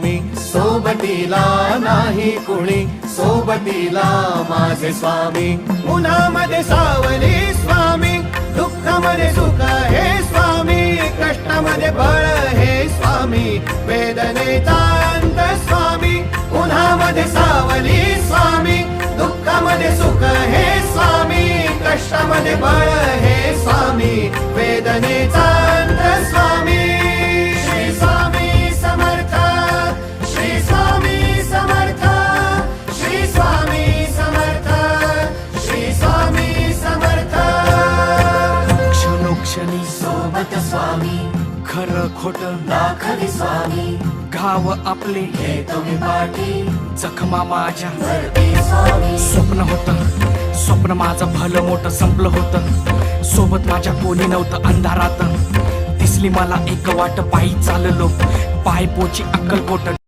मी सोबतीला नाही कुणी, सोबतीला माझे स्वामी. उन्हामध्ये सावली स्वामी, दुःखामध्ये सुख हे स्वामी, कष्टामध्ये बळ हे स्वामी, वेदनेचा अंत स्वामी. उन्हामध्ये सावली स्वामी, दुःखामध्ये सुख हे स्वामी, कष्टामध्ये बळ हे स्वामी, वेदनेचा अंत स्वामी. श्री स्वामी समर्थ, श्री स्वामी समर्थ, श्री स्वामी समर्थ, श्री स्वामी समर्थ. क्षणोक्षणी सोबत स्वामी, खरं खोट दाखवी स्वामी, घाव आपले घेतो मी पाठी, जखमा माझ्या भरती स्वामी. स्वप्न होतं, स्वप्न माझं भलं मोठं संपलं होतं. सोबत माझ्या कोणी नव्हतं अंधारात. दिसली मला एक वाट, पायी चाललो पाय पोची अक्कलकोट.